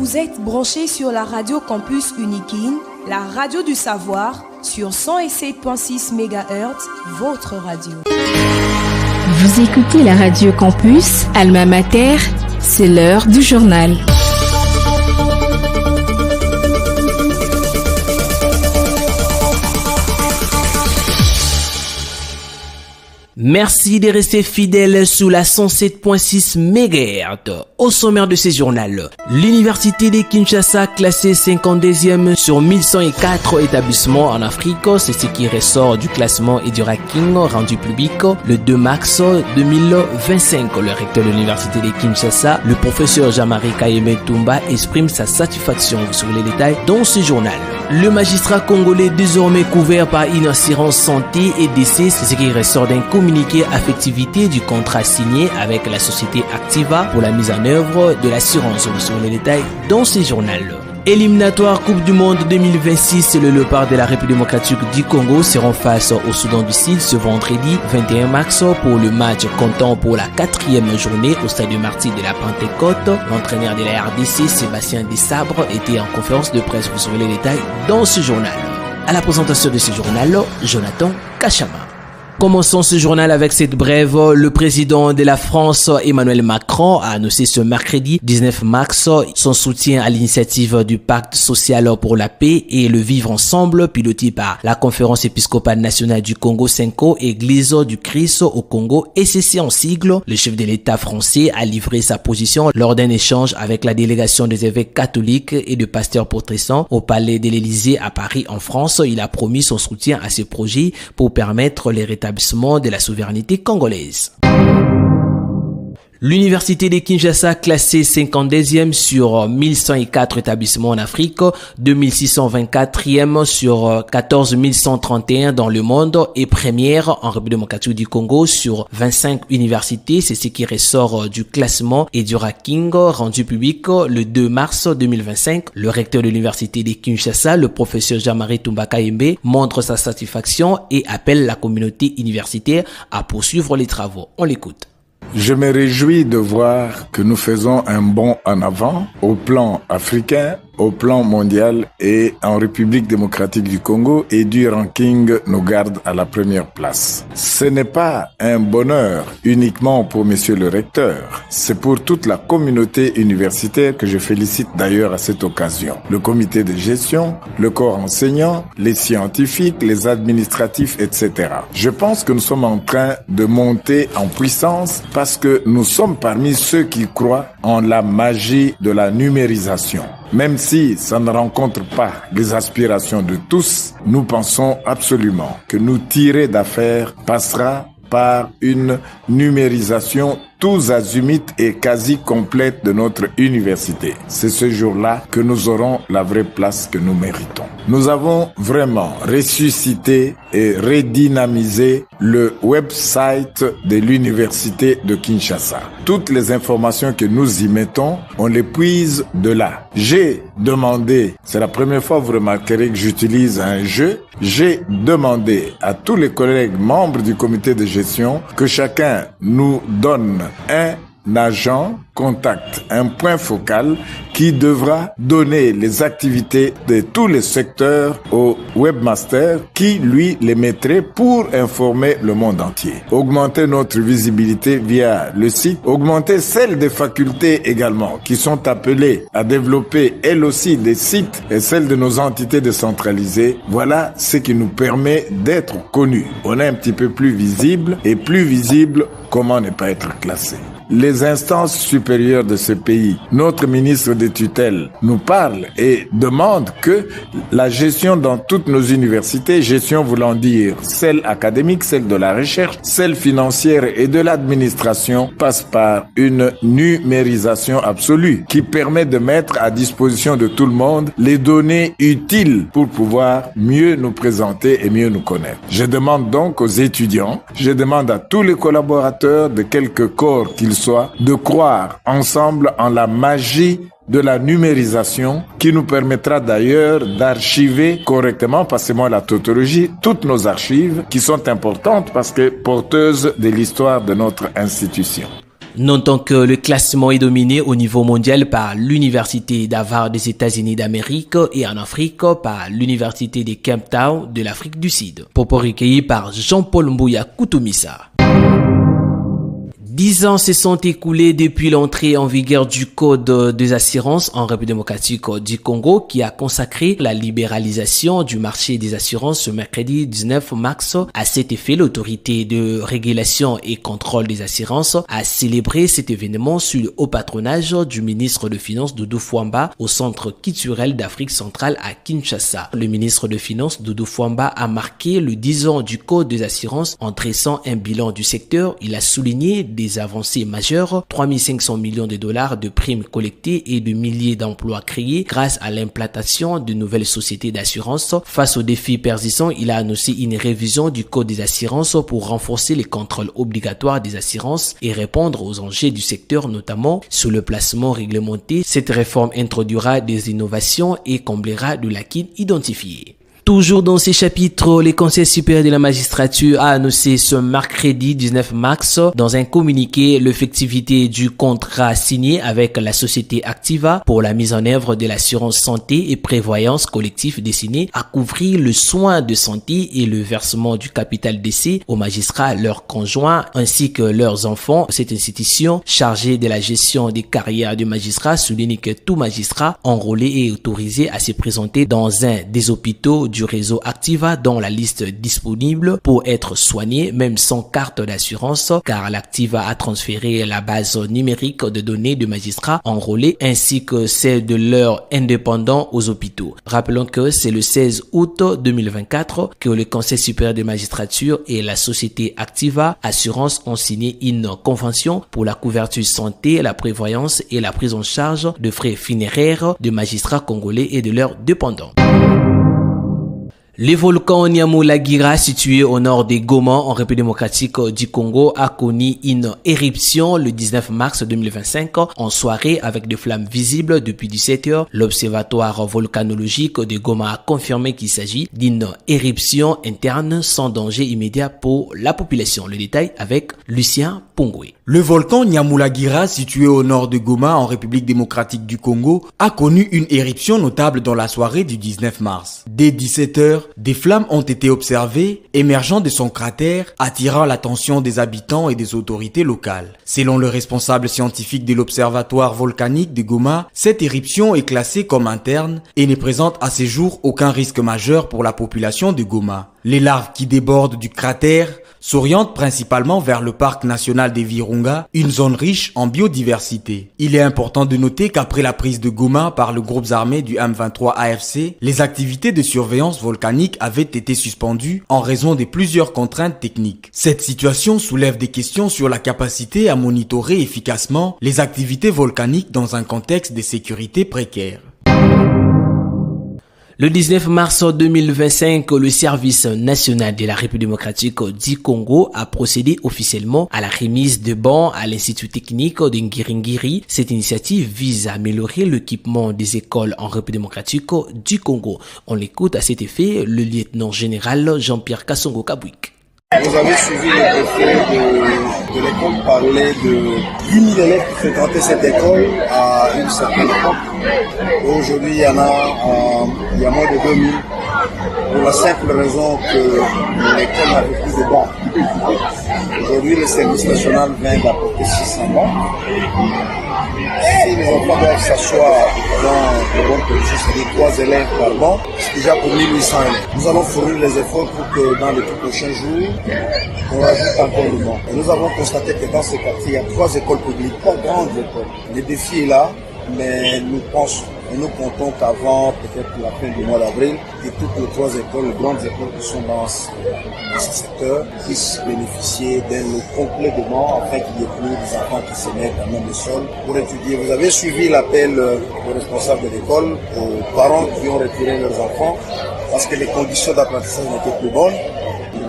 Vous êtes branchés sur la radio Campus Unikin, la radio du savoir, sur 107.6 MHz, votre radio. Vous écoutez la radio Campus, Alma Mater, c'est l'heure du journal. Merci de rester fidèles sous la 107.6 MHz. Au sommaire de ce journal, l'université de Kinshasa classée 52e sur 1104 établissements en Afrique, c'est ce qui ressort du classement et du ranking rendu public le 2 mars 2025. Le recteur de l'université de Kinshasa, le professeur Jean-Marie Kayembe Toumba, exprime sa satisfaction sur les détails dans ce journal. Le magistrat congolais désormais couvert par une assurance santé et décès, c'est ce qui ressort d'un communiqué affectivité du contrat signé avec la société Activa pour la mise en œuvre de l'assurance. Sur les détails dans ce journal. Éliminatoire Coupe du Monde 2026, le Léopard de la République démocratique du Congo seront face au Soudan du Sud ce vendredi 21 mars pour le match comptant pour la 4e journée au stade Martyr de la Pentecôte. L'entraîneur de la RDC, Sébastien Desabre, était en conférence de presse. Vous saurez les détails dans ce journal. À la présentation de ce journal, Jonathan Kachama. Commençons ce journal avec cette brève. Le président de la France, Emmanuel Macron, a annoncé ce mercredi 19 mars son soutien à l'initiative du Pacte social pour la paix et le vivre ensemble, piloté par la Conférence épiscopale nationale du Congo, Senko, Église du Christ au Congo, ECC en sigle. Le chef de l'État français a livré sa position lors d'un échange avec la délégation des évêques catholiques et de pasteurs protestants au Palais de l'Élysée à Paris en France. Il a promis son soutien à ce projet pour permettre les rétablissement de la souveraineté congolaise. L'université de Kinshasa classée 52e sur 1104 établissements en Afrique, 2624e sur 14 131 dans le monde et première en République démocratique du Congo sur 25 universités. C'est ce qui ressort du classement et du ranking rendu public le 2 mars 2025. Le recteur de l'université de Kinshasa, le professeur Jean-Marie Toumba Kayembe, montre sa satisfaction et appelle la communauté universitaire à poursuivre les travaux. On l'écoute. Je me réjouis de voir que nous faisons un bond en avant au plan africain, au plan mondial et en République démocratique du Congo, et du ranking nous garde à la première place. Ce n'est pas un bonheur uniquement pour monsieur le recteur, c'est pour toute la communauté universitaire que je félicite d'ailleurs à cette occasion. Le comité de gestion, le corps enseignant, les scientifiques, les administratifs, etc. Je pense que nous sommes en train de monter en puissance parce que nous sommes parmi ceux qui croient en la magie de la numérisation. Même si ça ne rencontre pas les aspirations de tous, nous pensons absolument que nous tirer d'affaire passera par une numérisation tous azimuts et quasi complète de notre université. C'est ce jour-là que nous aurons la vraie place que nous méritons. Nous avons vraiment ressuscité et redynamisé le website de l'université de Kinshasa. Toutes les informations que nous y mettons, on les puise de là. J'ai demandé, c'est la première fois vous remarquerez que j'utilise un jeu, j'ai demandé à tous les collègues membres du comité de gestion que chacun nous donne un agent contact, un point focal qui devra donner les activités de tous les secteurs au webmaster qui, lui, les mettrait pour informer le monde entier. Augmenter notre visibilité via le site, augmenter celle des facultés également qui sont appelées à développer elles aussi des sites et celles de nos entités décentralisées. Voilà ce qui nous permet d'être connus. On est un petit peu plus visible et plus visible, comment ne pas être classé? Les instances supérieures de ce pays, notre ministre de tutelle nous parle et demande que la gestion dans toutes nos universités, gestion voulant dire celle académique, celle de la recherche, celle financière et de l'administration, passe par une numérisation absolue qui permet de mettre à disposition de tout le monde les données utiles pour pouvoir mieux nous présenter et mieux nous connaître. Je demande donc aux étudiants, je demande à tous les collaborateurs de quelque corps qu'ils soient, de croire ensemble en la magie de la numérisation qui nous permettra d'ailleurs d'archiver correctement, passez-moi la tautologie, toutes nos archives qui sont importantes parce que porteuses de l'histoire de notre institution. Notons que le classement est dominé au niveau mondial par l'Université d'Harvard des États-Unis d'Amérique et en Afrique par l'Université de Cape Town de l'Afrique du Sud. Propos recueillis par Jean-Paul Mbouya Koutoumissa. 10 ans se sont écoulés depuis l'entrée en vigueur du Code des assurances en République démocratique du Congo qui a consacré la libéralisation du marché des assurances ce mercredi 19 mars. À cet effet, l'autorité de régulation et contrôle des assurances a célébré cet événement sous le haut patronage du ministre de Finances Doudou Fwamba au Centre culturel d'Afrique centrale à Kinshasa. Le ministre de Finances Doudou Fwamba a marqué le 10 ans du Code des assurances en dressant un bilan du secteur. Il a souligné des avancées majeures, 3500 millions de dollars de primes collectées et de milliers d'emplois créés grâce à l'implantation de nouvelles sociétés d'assurance. Face aux défis persistants, il a annoncé une révision du Code des assurances pour renforcer les contrôles obligatoires des assurances et répondre aux enjeux du secteur, notamment sur le placement réglementé. Cette réforme introduira des innovations et comblera de lacunes identifiées. Toujours dans ces chapitres, le Conseil supérieur de la magistrature a annoncé ce mercredi 19 mars dans un communiqué l'effectivité du contrat signé avec la société Activa pour la mise en œuvre de l'assurance santé et prévoyance collective destiné à couvrir le soin de santé et le versement du capital décès aux magistrats, leurs conjoints ainsi que leurs enfants. Cette institution chargée de la gestion des carrières de magistrats souligne que tout magistrat enrôlé est autorisé à se présenter dans un des hôpitaux du réseau Activa dans la liste disponible pour être soigné même sans carte d'assurance car l'Activa a transféré la base numérique de données de magistrats enrôlés ainsi que celle de leurs indépendants aux hôpitaux. Rappelons que c'est le 16 août 2024 que le Conseil supérieur de magistrature et la société Activa Assurance ont signé une convention pour la couverture santé, la prévoyance et la prise en charge de frais funéraires de magistrats congolais et de leurs dépendants. Le volcan Nyamulagira, situé au nord de Goma, en République démocratique du Congo, a connu une éruption le 19 mars 2025 en soirée avec des flammes visibles depuis 17 heures. L'observatoire volcanologique de Goma a confirmé qu'il s'agit d'une éruption interne sans danger immédiat pour la population. Le détail avec Lucien Pongwe. Le volcan Nyamulagira, situé au nord de Goma, en République démocratique du Congo, a connu une éruption notable dans la soirée du 19 mars. Dès 17 heures, des flammes ont été observées émergeant de son cratère, attirant l'attention des habitants et des autorités locales. Selon le responsable scientifique de l'observatoire volcanique de Goma, cette éruption est classée comme interne et ne présente à ce jour aucun risque majeur pour la population de Goma. Les larves qui débordent du cratère s'orientent principalement vers le parc national des Virunga, une zone riche en biodiversité. Il est important de noter qu'après la prise de Goma par le groupe armé du M23 AFC, les activités de surveillance volcanique avaient été suspendues en raison de plusieurs contraintes techniques. Cette situation soulève des questions sur la capacité à monitorer efficacement les activités volcaniques dans un contexte de sécurité précaire. Le 19 mars 2025, le service national de la République démocratique du Congo a procédé officiellement à la remise de bancs à l'Institut technique de Ngiringiri. Cette initiative vise à améliorer l'équipement des écoles en République démocratique du Congo. On l'écoute à cet effet, le lieutenant général Jean-Pierre Kassongo Kabouik. Vous avez suivi le préfet de l'école parler de 10 000 élèves qui fréquentaient cette école à une certaine époque. Aujourd'hui, il y a moins de 2000 pour la simple raison que l'école n'avait plus de bancs. Aujourd'hui, le service national vient d'apporter 600 bancs. Si les enfants doivent s'asseoir dans le bon position, c'est-à-dire 3 élèves par banc, c'est déjà pour 1800 élèves. Nous allons fournir les efforts pour que dans les tout prochains jours, on rajoute encore le banc. Et nous avons constaté que dans ce quartier, il y a 3 écoles publiques, pas grandes écoles. Le défi est là, mais nous pensons et nous comptons qu'avant peut-être la fin du mois d'avril, et toutes les 3 écoles, les grandes écoles qui sont dans ce secteur, puissent bénéficier d'un lot complet de bancs afin qu'il n'y ait plus des enfants qui se mettent à même le sol pour étudier. Vous avez suivi l'appel des responsables de l'école aux parents qui ont retiré leurs enfants parce que les conditions d'apprentissage n'étaient plus bonnes.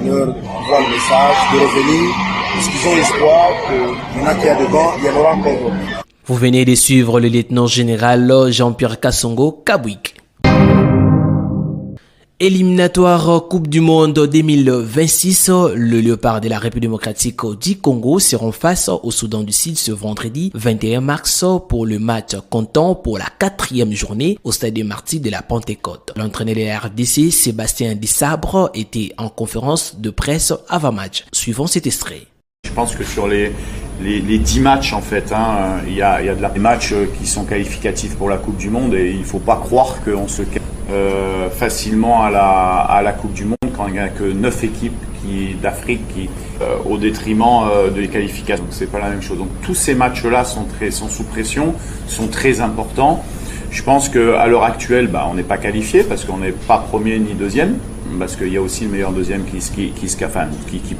Ils leur envoient le message de revenir parce qu'ils ont l'espoir qu'il y en a qui a des bancs, il y en aura encore d'autres. Vous venez de suivre le lieutenant général Jean-Pierre Kassongo Kabouik. Éliminatoire Coupe du Monde 2026, le Léopard de la République démocratique du Congo seront face au Soudan du Sud ce vendredi 21 mars pour le match comptant pour la 4e journée au stade Martyrs de la Pentecôte. L'entraîneur de la RDC, Sébastien Desabre, était en conférence de presse avant match. Suivons cet extrait. Je pense que sur les 10 matchs, en fait, il y a des matchs qui sont qualificatifs pour la Coupe du Monde et il ne faut pas croire qu'on se facilement à la Coupe du Monde quand il n'y a que 9 équipes d'Afrique au détriment des qualifications. Donc c'est pas la même chose. Donc tous ces matchs-là sont sous pression, sont très importants. Je pense qu'à l'heure actuelle, on n'est pas qualifié parce qu'on n'est pas premier ni deuxième, parce qu'il y a aussi le meilleur deuxième qui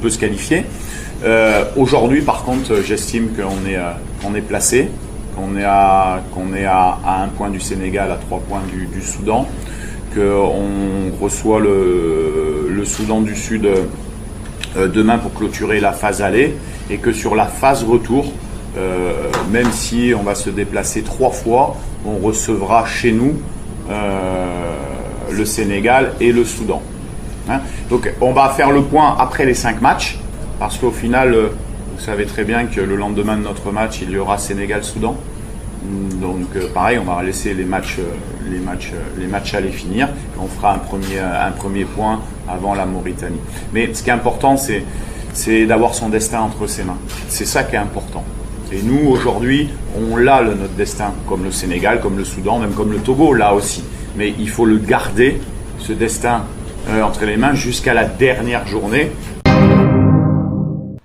peut se qualifier. Aujourd'hui, par contre, j'estime qu'on est placé, qu'on est à 1 point du Sénégal, à 3 points du Soudan, qu'on reçoit le Soudan du Sud demain pour clôturer la phase aller, et que sur la phase retour, même si on va se déplacer 3 fois, on recevra chez nous le Sénégal et le Soudan. Donc on va faire le point après les 5 matchs, parce qu'au final, vous savez très bien que le lendemain de notre match, il y aura Sénégal-Soudan. Donc pareil, on va laisser les matchs aller finir. On fera un premier point avant la Mauritanie. Mais ce qui est important, c'est d'avoir son destin entre ses mains. C'est ça qui est important. Et nous, aujourd'hui, on l'a notre destin, comme le Sénégal, comme le Soudan, même comme le Togo, là aussi. Mais il faut le garder, ce destin, entre les mains jusqu'à la dernière journée.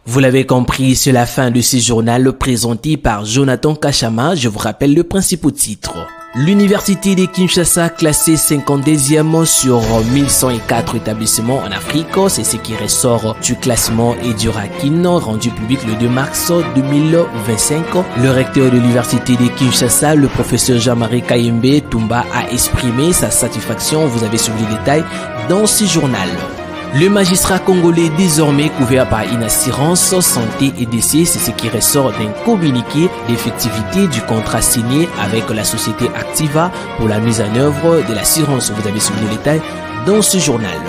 Vous l'avez compris, c'est la fin de ce journal présenté par Jonathan Kachama. Je vous rappelle le principal titre. L'université de Kinshasa classée 52e sur 1104 établissements en Afrique. C'est ce qui ressort du classement et du ranking rendu public le 2 mars 2025. Le recteur de l'université de Kinshasa, le professeur Jean-Marie Kayembe Toumba, a exprimé sa satisfaction. Vous avez suivi les détails dans ce journal. Le magistrat congolais désormais couvert par une assurance santé et décès, c'est ce qui ressort d'un communiqué d'effectivité du contrat signé avec la société Activa pour la mise en œuvre de l'assurance. Vous avez suivi les détails dans ce journal.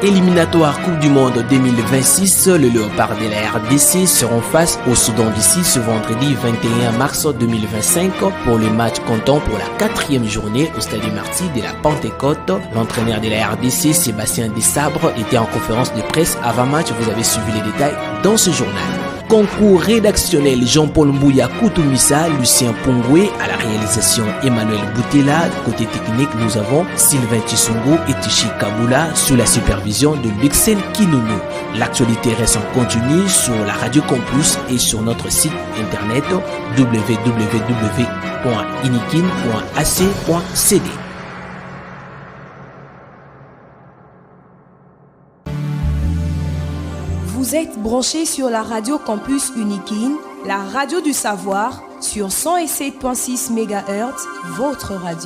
Éliminatoire Coupe du Monde 2026, le Léopard de la RDC seront face au Soudan du Sud ce vendredi 21 mars 2025 pour le match comptant pour la 4e journée au stade Martyrs de la Pentecôte. L'entraîneur de la RDC, Sébastien Desabre, était en conférence de presse avant match. Vous avez suivi les détails dans ce journal. Concours rédactionnel Jean-Paul Mbouya Koutoumissa, Lucien Pongoué à la réalisation Emmanuel Boutela. Côté technique, nous avons Sylvain Tissongo et Tichi Kaboula sous la supervision de Luxel Kinounou. L'actualité reste en continu sur la Radio Campus et sur notre site internet www.inikin.ac.cd. Vous êtes branchés sur la Radio Campus Unikin, la radio du savoir, sur 107.6 MHz, votre radio.